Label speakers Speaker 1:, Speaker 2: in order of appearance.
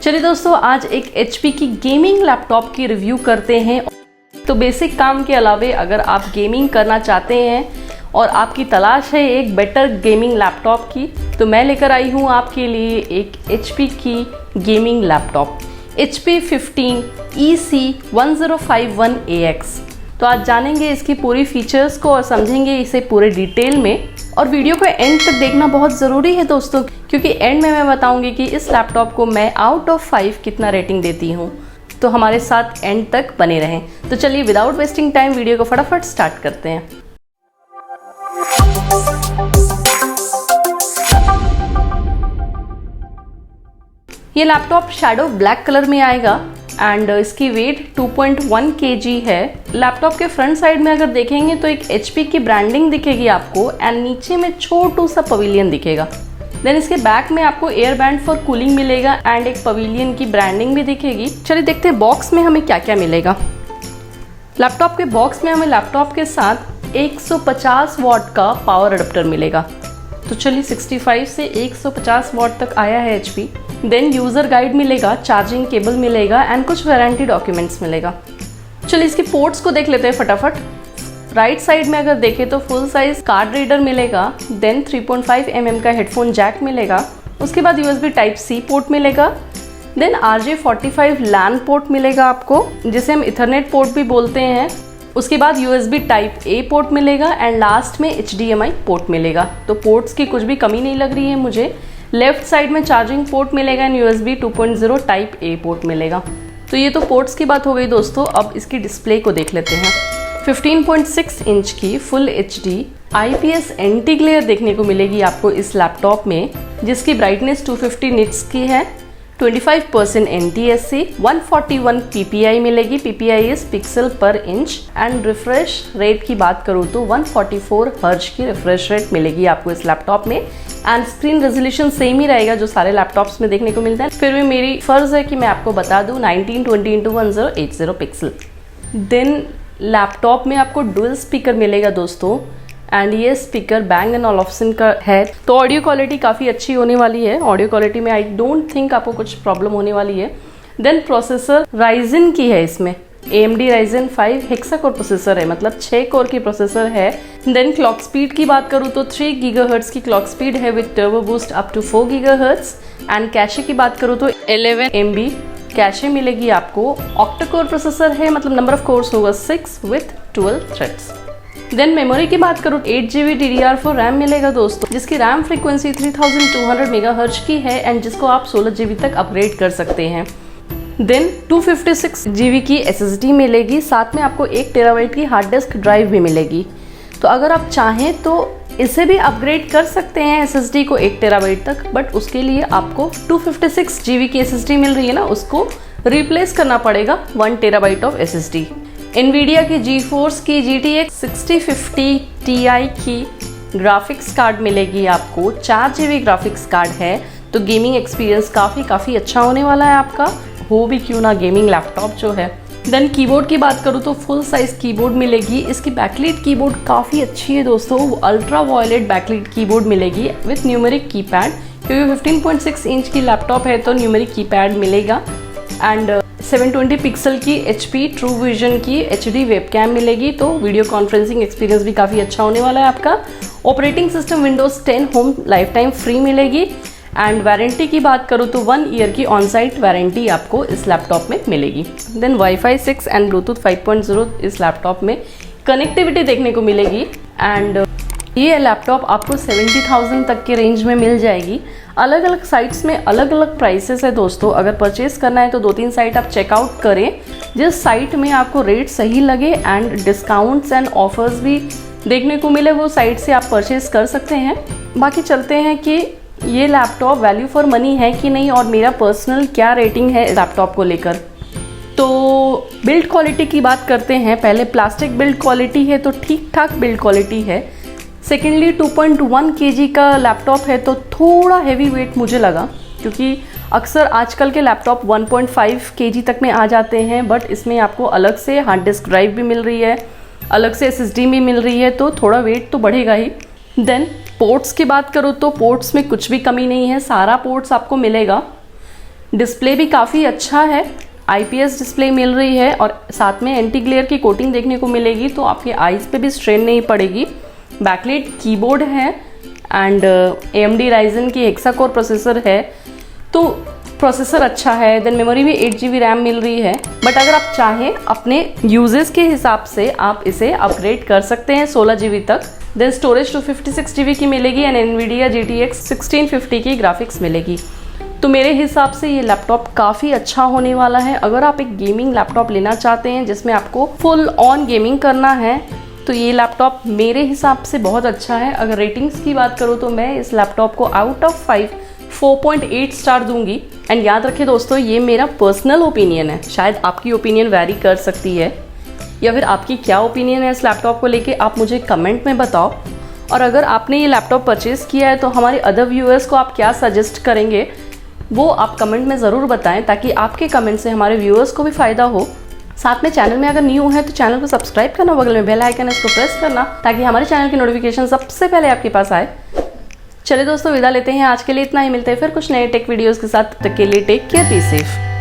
Speaker 1: चलिए दोस्तों, आज एक HP की गेमिंग लैपटॉप की रिव्यू करते हैं। तो बेसिक काम के अलावे अगर आप गेमिंग करना चाहते हैं और आपकी तलाश है एक बेटर गेमिंग लैपटॉप की, तो मैं लेकर आई हूँ आपके लिए एक HP की गेमिंग लैपटॉप HP 15 EC1051AX। तो आज जानेंगे इसकी पूरी फीचर्स को और समझेंगे इसे पूरे डिटेल में। और वीडियो को एंड तक देखना बहुत ज़रूरी है दोस्तों, क्योंकि एंड में मैं बताऊंगी कि इस लैपटॉप को मैं आउट ऑफ 5 कितना रेटिंग देती हूँ। तो हमारे साथ एंड तक बने रहें। तो चलिए विदाउट वेस्टिंग टाइम वीडियो को फटाफट स्टार्ट करते हैं। ये लैपटॉप शैडो ब्लैक कलर में आएगा एंड इसकी वेट 2.1 kg है। लैपटॉप के फ्रंट साइड में अगर देखेंगे तो एक HP की ब्रांडिंग दिखेगी आपको एंड नीचे में छोटू सा पवेलियन दिखेगा। देन इसके बैक में आपको एयर बैंड फॉर कूलिंग मिलेगा एंड एक पवेलियन की ब्रांडिंग भी दिखेगी। चलिए देखते हैं बॉक्स में हमें क्या क्या मिलेगा। लैपटॉप के बॉक्स में हमें लैपटॉप के साथ 150 वॉट का पावर अडेप्टर मिलेगा। तो चलिए 65 से 150 वॉट तक आया है HP। देन यूज़र गाइड मिलेगा, चार्जिंग केबल मिलेगा एंड कुछ वारंटी डॉक्यूमेंट्स मिलेगा। चलिए इसके पोर्ट्स को देख लेते हैं फटाफट। राइट साइड में अगर देखें तो फुल साइज कार्ड रीडर मिलेगा। देन 3.5 mm का हेडफोन जैक मिलेगा। उसके बाद USB Type-C पोर्ट मिलेगा। देन RJ45 LAN पोर्ट मिलेगा आपको, जिसे हम इथरनेट पोर्ट भी बोलते हैं। उसके बाद USB Type-A पोर्ट मिलेगा एंड लास्ट में HDMI पोर्ट मिलेगा। तो पोर्ट्स की कुछ भी कमी नहीं लग रही है मुझे। लेफ्ट साइड में चार्जिंग पोर्ट मिलेगा एंड USB 2.0 Type-A पोर्ट मिलेगा। तो ये तो पोर्ट्स की बात हो गई दोस्तों। अब इसकी डिस्प्ले को देख लेते हैं। 15.6 इंच की full HD IPS anti glare देखने को मिलेगी आपको इस लैपटॉप में, जिसकी ब्राइटनेस 250 निट्स की है। 25% NTSC, 141 PPI मिलेगी। PPI इज पिक्सल पर इंच एंड रिफ्रेश रेट की बात करूँ तो 144 हर्ट्ज की रिफ्रेश रेट मिलेगी आपको इस लैपटॉप में। एंड स्क्रीन रेजोल्यूशन सेम ही रहेगा जो सारे लैपटॉप्स में देखने को मिलता है। फिर भी मेरी फर्ज है कि मैं आपको बता दूँ 1920x1080 पिक्सल। देन लैपटॉप में आपको डुअल स्पीकर मिलेगा दोस्तों एंड ये स्पीकर Bang & Olufsen का है। तो ऑडियो क्वालिटी काफ़ी अच्छी होने वाली है। ऑडियो क्वालिटी में आई डोंट थिंक आपको कुछ प्रॉब्लम होने वाली है। देन प्रोसेसर Ryzen की है, इसमें AMD Ryzen 5 hexa core processor है, मतलब 6 कोर की प्रोसेसर है। देन क्लॉक स्पीड की बात करूँ तो 3 GHz की क्लॉक स्पीड है with turbo boost up to 4 GHz। And cache की बात करूँ तो 11 MB कैशे मिलेगी आपको। ऑक्टा कोर प्रोसेसर है, मतलब नंबर ऑफ कोर्स होगा 6 विथ 12 थ्रेड्स। देन मेमोरी की बात करूँ 8GB DDR4 रैम मिलेगा दोस्तों, जिसकी रैम फ्रीक्वेंसी 3200 MHz की है एंड जिसको आप 16GB तक अपग्रेड कर सकते हैं। देन 256GB की SSD मिलेगी, साथ में आपको 1 TB की हार्ड डिस्क ड्राइव भी मिलेगी। तो अगर आप चाहें तो इसे भी अपग्रेड कर सकते हैं SSD को 1 TB तक, बट उसके लिए आपको 256GB की SSD मिल रही है ना, उसको रिप्लेस करना पड़ेगा 1 TB ऑफ SSD। NVIDIA की GeForce की GTX 6050 Ti की ग्राफिक्स कार्ड मिलेगी आपको। 4GB ग्राफिक्स कार्ड है, तो गेमिंग एक्सपीरियंस काफ़ी अच्छा होने वाला है आपका, हो भी क्यों ना गेमिंग लैपटॉप जो है। देन कीबोर्ड की बात करूँ तो फुल साइज कीबोर्ड मिलेगी। इसकी बैकलाइट कीबोर्ड काफ़ी अच्छी है दोस्तों, अल्ट्रा वायलेट बैकलाइट कीबोर्ड मिलेगी विथ न्यूमेरिक कीपैड, क्योंकि 15.6 इंच की लैपटॉप है तो न्यूमेरिक कीपैड मिलेगा। एंड 720 पिक्सल की HP ट्रू विजन की HD वेबकैम मिलेगी, तो वीडियो कॉन्फ्रेंसिंग एक्सपीरियंस भी काफ़ी अच्छा होने वाला है आपका। Operating system Windows 10 home life time free मिलेगी। एंड वारंटी की बात करूँ तो 1 ईयर की ऑन साइट वारंटी आपको इस लैपटॉप में मिलेगी। देन Wi-Fi 6 एंड Bluetooth 5.0 इस लैपटॉप में कनेक्टिविटी देखने को मिलेगी। एंड ये लैपटॉप आपको 70,000 तक के रेंज में मिल जाएगी। अलग अलग साइट्स में अलग अलग प्राइसेस है दोस्तों। अगर परचेस करना है तो 2-3 साइट आप चेकआउट करें, जिस साइट में आपको रेट सही लगे एंड डिस्काउंट्स एंड ऑफर्स भी देखने को मिले, वो साइट से आप परचेस कर सकते हैं। बाकी चलते हैं कि ये लैपटॉप वैल्यू फॉर मनी है कि नहीं और मेरा पर्सनल क्या रेटिंग है लैपटॉप को लेकर। तो बिल्ड क्वालिटी की बात करते हैं। पहले प्लास्टिक बिल्ड क्वालिटी है तो ठीक ठाक बिल्ड क्वालिटी है। सेकेंडली 2.1 kg का लैपटॉप है तो थोड़ा हैवी वेट मुझे लगा, क्योंकि अक्सर आजकल के लैपटॉप 1.5 kg तक में आ जाते हैं, बट इसमें आपको अलग से हार्ड डिस्क ड्राइव भी मिल रही है, अलग से SSD भी मिल रही है, तो थोड़ा वेट तो बढ़ेगा ही। देन पोर्ट्स की बात करूँ तो पोर्ट्स में कुछ भी कमी नहीं है, सारा पोर्ट्स आपको मिलेगा। डिस्प्ले भी काफ़ी अच्छा है, IPS डिस्प्ले मिल रही है और साथ में एंटी ग्लेयर की कोटिंग देखने को मिलेगी, तो आपके आईज पे भी स्ट्रेन नहीं पड़ेगी। बैकलाइट कीबोर्ड है एंड AMD Ryzen की हेक्सा कोर प्रोसेसर है, तो प्रोसेसर अच्छा है। देन मेमोरी भी 8 GB रैम मिल रही है। बट अगर आप चाहें अपने यूजेस के हिसाब से आप इसे अपग्रेड कर सकते हैं 16 GB तक। देन स्टोरेज 256 GB की मिलेगी एंड NVIDIA GTX 1650 की ग्राफिक्स मिलेगी। तो मेरे हिसाब से ये लैपटॉप काफ़ी अच्छा होने वाला है। अगर आप एक गेमिंग लैपटॉप लेना चाहते हैं जिसमें आपको फुल ऑन गेमिंग करना है, तो ये लैपटॉप मेरे हिसाब से बहुत अच्छा है। अगर रेटिंग्स की बात करूँ तो मैं इस लैपटॉप को आउट ऑफ 5 4.8 स्टार दूंगी। एंड याद रखिए दोस्तों, ये मेरा पर्सनल ओपिनियन है, शायद आपकी ओपिनियन वैरी कर सकती है, या फिर आपकी क्या ओपिनियन है इस लैपटॉप को लेके आप मुझे कमेंट में बताओ। और अगर आपने ये लैपटॉप परचेज़ किया है तो हमारे अदर व्यूअर्स को आप क्या सजेस्ट करेंगे वो आप कमेंट में ज़रूर बताएं, ताकि आपके कमेंट से हमारे व्यूअर्स को भी फ़ायदा हो। साथ में चैनल में अगर न्यू है तो चैनल को सब्सक्राइब करना, बगल में बेल आइकन है इसको प्रेस करना, ताकि हमारे चैनल की नोटिफिकेशन सबसे पहले आपके पास आए। चलिए दोस्तों, विदा लेते हैं, आज के लिए इतना ही। मिलते हैं फिर कुछ नए टेक वीडियोज़ के साथ। तब तक के लिए टेक केयर, बी सेफ।